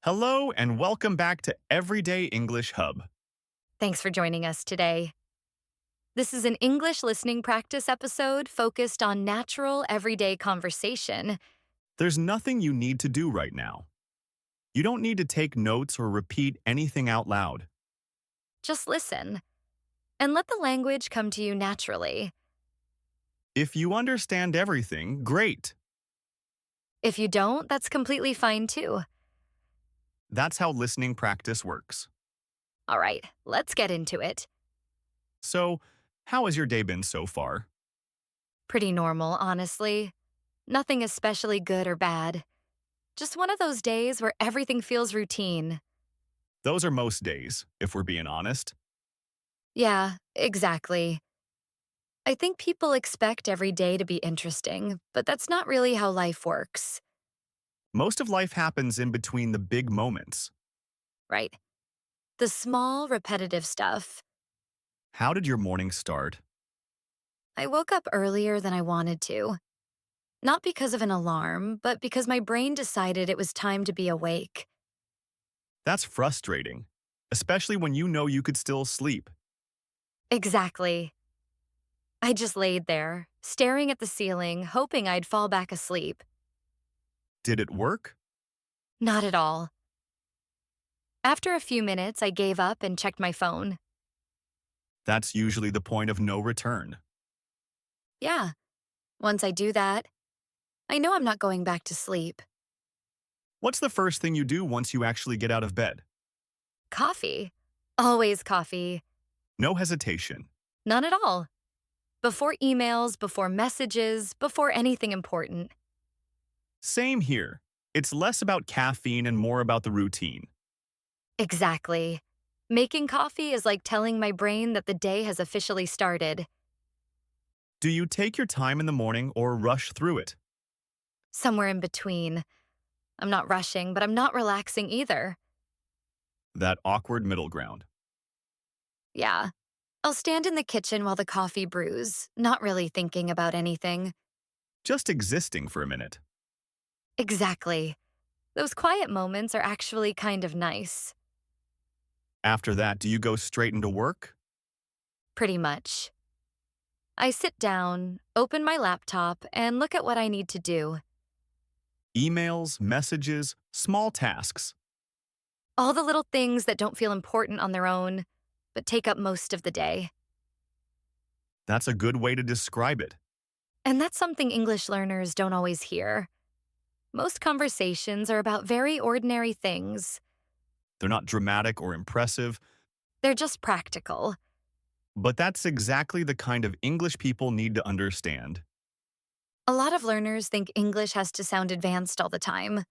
Hello and welcome back to Everyday English Hub. Thanks for joining us today. This is an English listening practice episode focused on natural, everyday conversation. There's nothing you need to do right now. You don't need to take notes or repeat anything out loud. Just listen and let the language come to you naturally. If you understand everything, great. If you don't, that's completely fine too. That's how listening practice works. All right, let's get into it. So, how has your day been so far? Pretty normal, honestly. Nothing especially good or bad. Just one of those days where everything feels routine. Those are most days, if we're being honest. Yeah, exactly. I think people expect every day to be interesting, but that's not really how life works, Most of life happens in between the big moments. right? The small, repetitive stuff. How did your morning start? I woke up earlier than I wanted to. Not because of an alarm, but because my brain decided it was time to be awake. That's frustrating, especially when you know you could still sleep. Exactly. I just laid there, staring at the ceiling, hoping I'd fall back asleep. Did it work? Not at all. After a few minutes, I gave up and checked my phone. That's usually the point of no return. Yeah, once I do that, I know I'm not going back to sleep. What's the first thing you do once you actually get out of bed? Coffee. Always coffee. No hesitation. None at all. Before emails, before messages, before anything important. Same here. It's less about caffeine and more about the routine. Exactly. Making coffee is like telling my brain that the day has officially started. Do you take your time in the morning or rush through it? Somewhere in between. I'm not rushing, but I'm not relaxing either. That awkward middle ground. Yeah. I'll stand in the kitchen while the coffee brews, not really thinking about anything. Just existing for a minute. Exactly. Those quiet moments are actually kind of nice. After that, do you go straight into work? Pretty much. I sit down, open my laptop, and look at what I need to do. Emails, messages, small tasks. All the little things that don't feel important on their own, but take up most of the day. That's a good way to describe it. And that's something English learners don't always hear. Most conversations are about very ordinary things. They're not dramatic or impressive, They're just practical. but that's exactly the kind of English people need to understand. A lot of learners think English has to sound advanced all the time,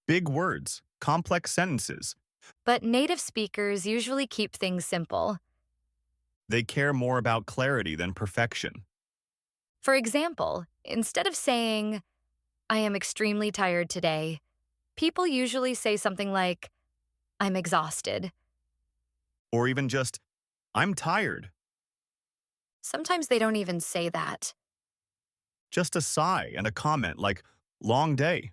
Big words, complex sentences. but native speakers usually keep things simple. They care more about clarity than perfection. For example, instead of saying, I am extremely tired today, people usually say something like, I'm exhausted. Or even just, I'm tired. Sometimes they don't even say that. Just a sigh and a comment like, long day.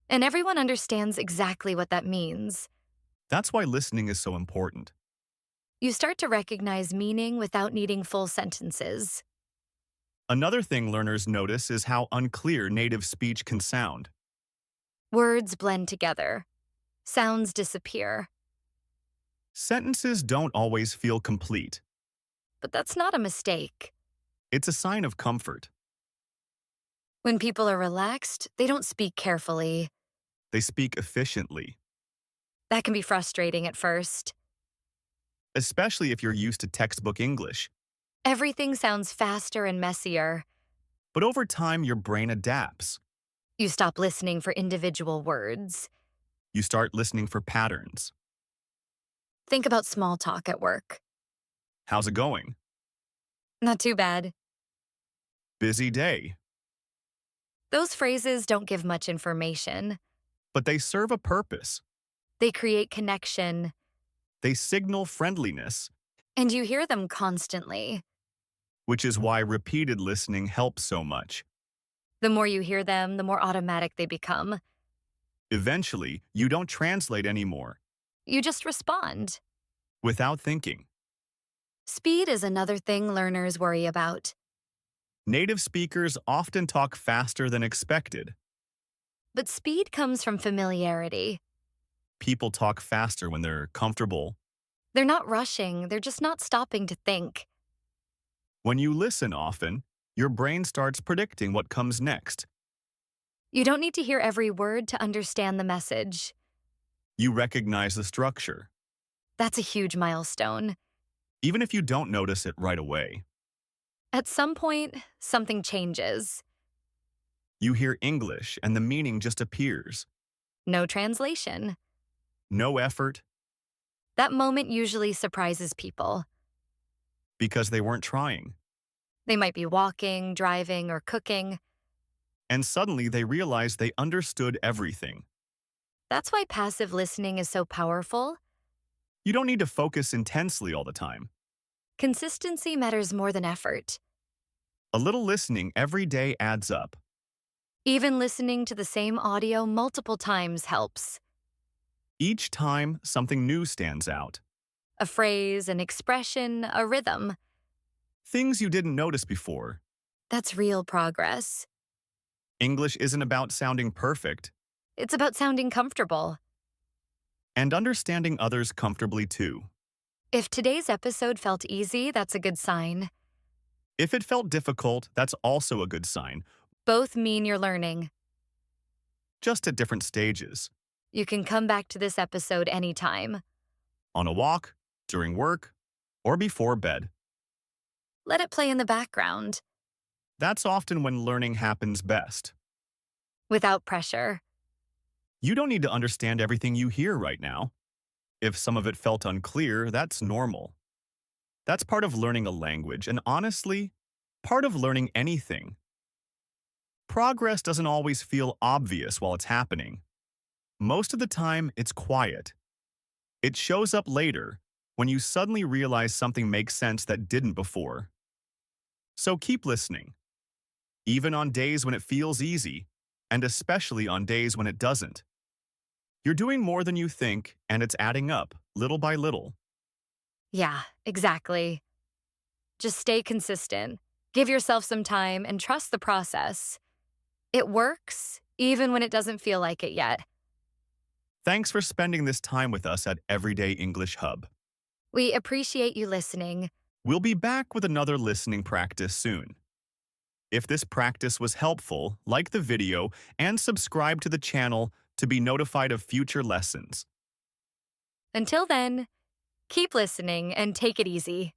And everyone understands exactly what that means. That's why listening is so important. You start to recognize meaning without needing full sentences. Another thing learners notice is how unclear native speech can sound. Words blend together. Sounds disappear. Sentences don't always feel complete. But that's not a mistake. It's a sign of comfort. When people are relaxed, they don't speak carefully. They speak efficiently, That can be frustrating at first. especially if you're used to textbook English. Everything sounds faster and messier. But over time, your brain adapts. You stop listening for individual words. You start listening for patterns. Think about small talk at work. How's it going? Not too bad. Busy day. Those phrases don't give much information. But they serve a purpose. They create connection, They signal friendliness, and you hear them constantly. which is why repeated listening helps so much. The more you hear them, the more automatic they become. Eventually, you don't translate anymore You just respond. without thinking. Speed is another thing learners worry about. Native speakers often talk faster than expected. But speed comes from familiarity. People talk faster when they're comfortable. They're not rushing, they're just not stopping to think. When you listen often, your brain starts predicting what comes next. You don't need to hear every word to understand the message. You recognize the structure, That's a huge milestone. even if you don't notice it right away. At some point, something changes. You hear English and the meaning just appears. No translation. No effort, That moment usually surprises people. because they weren't trying. They might be walking, driving, or cooking. And suddenly they realize they understood everything. That's why passive listening is so powerful. You don't need to focus intensely all the time. Consistency matters more than effort. A little listening every day adds up. Even listening to the same audio multiple times helps. Each time, something new stands out. A phrase, an expression, a rhythm. Things you didn't notice before. That's real progress. English isn't about sounding perfect, It's about sounding comfortable. and understanding others comfortably too. If today's episode felt easy, that's a good sign. If it felt difficult, that's also a good sign, Both mean you're learning. just at different stages. You can come back to this episode anytime. On a walk, during work, or before bed. Let it play in the background, That's often when learning happens best. without pressure. You don't need to understand everything you hear right now. If some of it felt unclear, that's normal. That's part of learning a language, and honestly, part of learning anything. Progress doesn't always feel obvious while it's happening. Most of the time, it's quiet. It shows up later, when you suddenly realize something makes sense that didn't before. So keep listening, even on days when it feels easy, and especially on days when it doesn't. You're doing more than you think, and it's adding up, little by little. Yeah, exactly. Just stay consistent. Give yourself some time and trust the process. It works, even when it doesn't feel like it yet. Thanks for spending this time with us at Everyday English Hub. We appreciate you listening. We'll be back with another listening practice soon. If this practice was helpful, like the video and subscribe to the channel to be notified of future lessons. Until then, keep listening and take it easy.